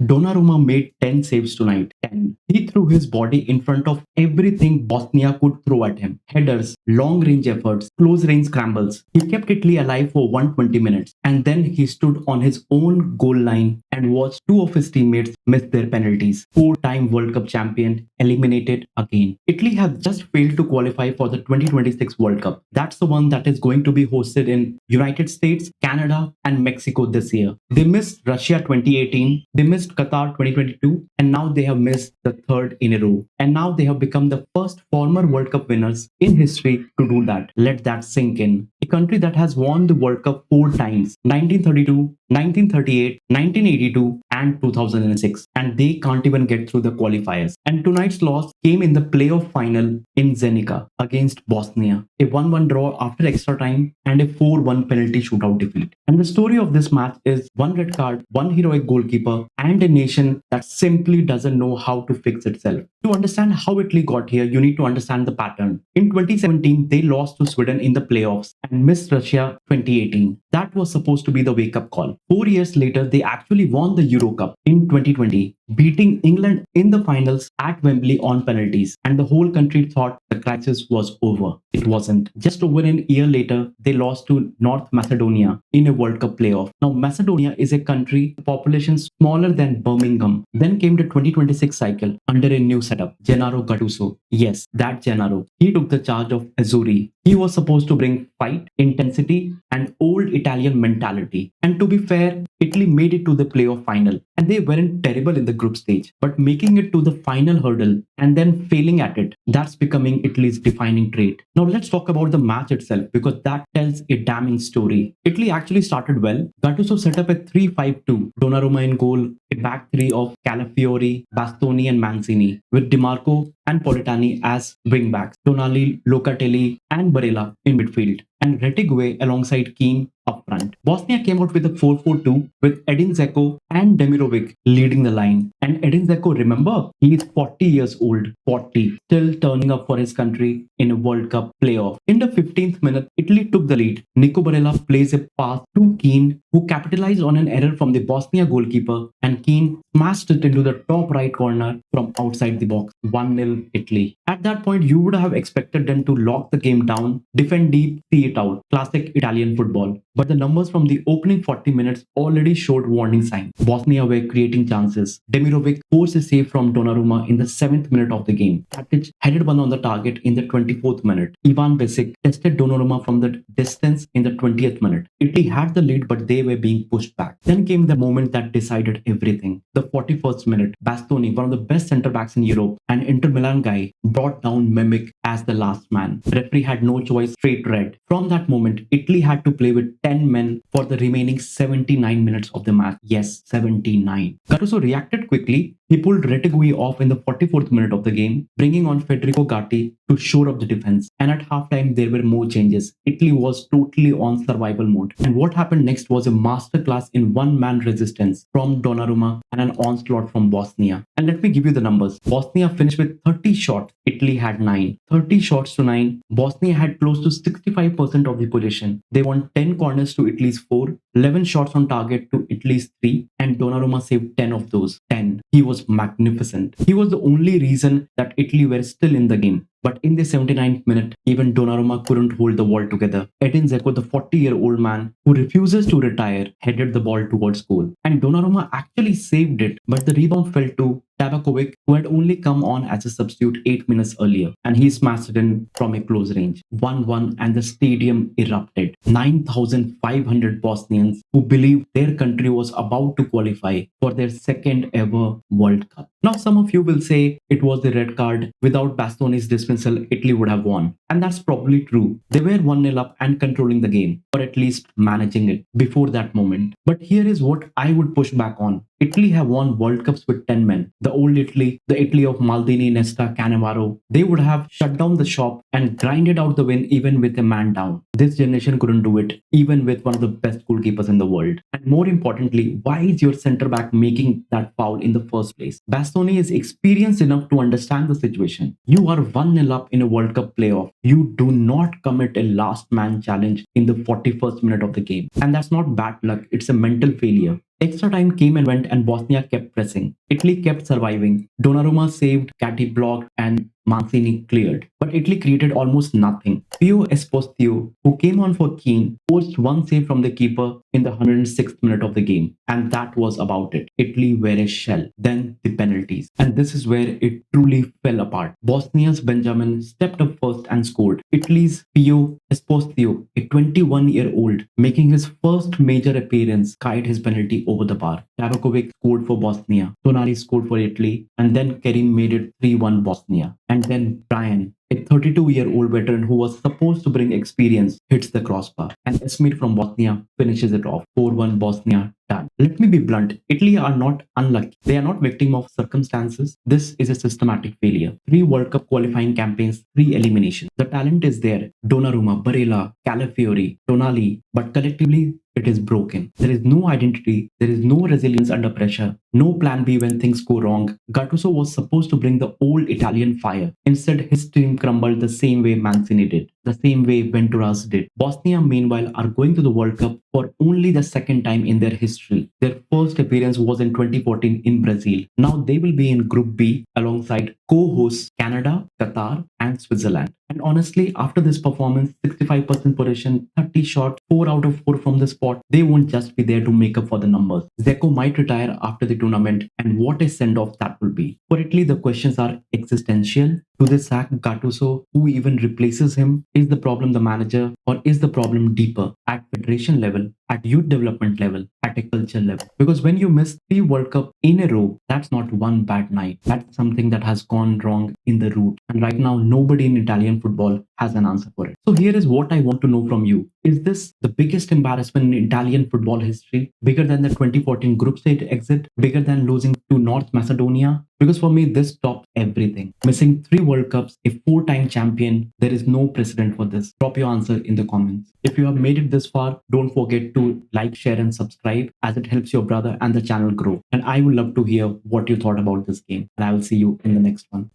Donnarumma made 10 saves tonight. 10. He threw his body in front of everything Bosnia could throw at him. Headers, long range efforts, close range scrambles. He kept Italy alive for 120 minutes and then he stood on his own goal line and watched two of his teammates miss their penalties. Four-time World Cup champion eliminated again. Italy have just failed to qualify for the 2026 World Cup. That's the one that is going to be hosted in United States, Canada, and Mexico this year. They missed Russia 2018, they missed Qatar 2022, and now they have missed the third in a row. And now they have become the first former World Cup winners in history to do that. Let that sink in. A country that has won the World Cup four times: 1932, 1938, 1982, and 2006. And they can't even get through the qualifiers. And tonight's loss came in the playoff final in Zenica against Bosnia. A 1-1 draw after extra time and a 4-1 penalty shootout defeat. And the story of this match is one red card, one heroic goalkeeper, and a nation that simply doesn't know how to fix itself. To understand how Italy got here, you need to understand the pattern. In 2017, they lost to Sweden in the playoffs and missed Russia 2018. That was supposed to be the wake-up call. 4 years later, they actually won the Euro Cup in 2020, beating England in the finals at Wembley on penalties. And the whole country thought the crisis was over. It wasn't. Just over a year later, they lost to North Macedonia in a World Cup playoff. Now, Macedonia is a country, population smaller than Birmingham. Then came the 2026 cycle under a new setup, Gennaro Gattuso. Yes, that Gennaro. He took the charge of Azzurri. He was supposed to bring fight, intensity, and old Italian mentality. And to be fair, Italy made it to the playoff final. And they weren't terrible in the group stage. But making it to the final hurdle and then failing at it, that's becoming Italy's defining trait. Now let's talk about the match itself because that tells a damning story. Italy actually started well. Gattuso set up a 3-5-2. Donnarumma in goal, a back three of Calafiori, Bastoni and Mancini, with Di Marco and Politani as wingbacks, Tonali, Locatelli and Barella in midfield, and Retegui alongside Kean up front. Bosnia came out with a 4-4-2 with Edin Dzeko and Demirovic leading the line. And Edin Dzeko, remember, he is 40 years old, 40, still turning up for his country in a World Cup playoff. In the 15th minute, Italy took the lead. Nico Barella plays a pass to Kean, who capitalized on an error from the Bosnia goalkeeper, and Kean smashed it into the top right corner from outside the box. 1-0 Italy. At that point, you would have expected them to lock the game down, defend deep, see it out. Classic Italian football. But the numbers from the opening 40 minutes already showed warning signs. Bosnia were creating chances. Demirovic forced a save from Donnarumma in the 7th minute of the game. Tatic headed one on the target in the 24th minute. Ivan Besic tested Donnarumma from the distance in the 20th minute. Italy had the lead, but they were being pushed back. Then came the moment that decided everything. The 41st minute, Bastoni, one of the best centre backs in Europe, and Inter Milan guy, brought down Mimic as the last man. The referee had no choice, straight red. From that moment, Italy had to play with 10 men for the remaining 79 minutes of the match. Yes, 79. Gattuso reacted quickly. He pulled Retegui off in the 44th minute of the game, bringing on Federico Gatti to shore up the defense. And at halftime, there were more changes. Italy was totally on survival mode. And what happened next was a masterclass in one-man resistance from Donnarumma and an onslaught from Bosnia. And let me give you the numbers. Bosnia finished with 30 shots. Italy had 9. 30 shots to 9. Bosnia had close to 65% of the possession. They won 10 corners to Italy's 4, 11 shots on target to Italy's 3, and Donnarumma saved 10 of those. 10. He was magnificent. He was the only reason that Italy were still in the game. But in the 79th minute, even Donnarumma couldn't hold the ball together. Edin Dzeko, the 40-year-old man who refuses to retire, headed the ball towards goal. And Donnarumma actually saved it, but the rebound fell to Tabakovic, who had only come on as a substitute 8 minutes earlier, and he smashed it in from a close range. 1-1, and the stadium erupted. 9,500 Bosnians who believed their country was about to qualify for their second ever World Cup. Now, some of you will say it was the red card. Without Bastoni's dismissal, Italy would have won. And that's probably true. They were 1-0 up and controlling the game, or at least managing it before that moment. But here is what I would push back on. Italy have won World Cups with 10 men. The old Italy, the Italy of Maldini, Nesta, Cannavaro, they would have shut down the shop and grinded out the win even with a man down. This generation couldn't do it, even with one of the best goalkeepers in the world. And more importantly, why is your centre back making that foul in the first place? Bastoni is experienced enough to understand the situation. You are 1-0 up in a World Cup playoff. You do not commit a last man challenge in the 41st minute of the game. And that's not bad luck, it's a mental failure. Extra time came and went, and Bosnia kept pressing. Italy kept surviving. Donnarumma saved, Gatti blocked, and Mancini cleared. But Italy created almost nothing. Pio Esposito, who came on for Kean, forced one save from the keeper in the 106th minute of the game. And that was about it. Italy were a shell. Then the penalties. And this is where it truly fell apart. Bosnia's Benjamin stepped up first and scored. Italy's Pio Esposito, a 21-year-old, making his first major appearance, skied his penalty over the bar. Tabakovic scored for Bosnia. Tonali scored for Italy. And then Kerim made it 3-1 Bosnia. And then Bryan, a 32-year-old veteran who was supposed to bring experience, hits the crossbar. And Esmir from Bosnia finishes it off. 4-1 Bosnia, done. Let me be blunt. Italy are not unlucky. They are not victim of circumstances. This is a systematic failure. 3 World Cup qualifying campaigns, 3 eliminations. The talent is there. Donnarumma, Barella, Calafiori, Tonali. But collectively, it is broken. There is no identity. There is no resilience under pressure. No plan B when things go wrong. Gattuso was supposed to bring the old Italian fire. Instead, his team crumbled the same way Mancini did, the same way Venturas did. Bosnia, meanwhile, are going to the World Cup for only the second time in their history. Their first appearance was in 2014 in Brazil. Now they will be in Group B alongside co-hosts Canada, Qatar, and Switzerland. And honestly, after this performance, 65% possession, 30 shots, 4 out of 4 from the spot, they won't just be there to make up for the numbers. Zeko might retire after the tournament, and what a send-off that will be. For Italy, the questions are existential. Do they sack Gattuso? Who even replaces him? Is the problem the manager, or is the problem deeper at federation level, at youth development level, at a culture level? Because when you miss 3 World Cup in a row, that's not one bad night. That's something that has gone wrong in the root. And right now, nobody in Italian football has an answer for it. So here is what I want to know from you. Is this the biggest embarrassment in Italian football history? Bigger than the 2014 group stage exit? Bigger than losing to North Macedonia? Because for me, this tops everything. Missing 3 World Cups, a 4-time champion, there is no precedent for this. Drop your answer in the comments. If you have made it this far, don't forget to like, share, and subscribe, as it helps your brother and the channel grow. And I would love to hear what you thought about this game. And I will see you in the next one.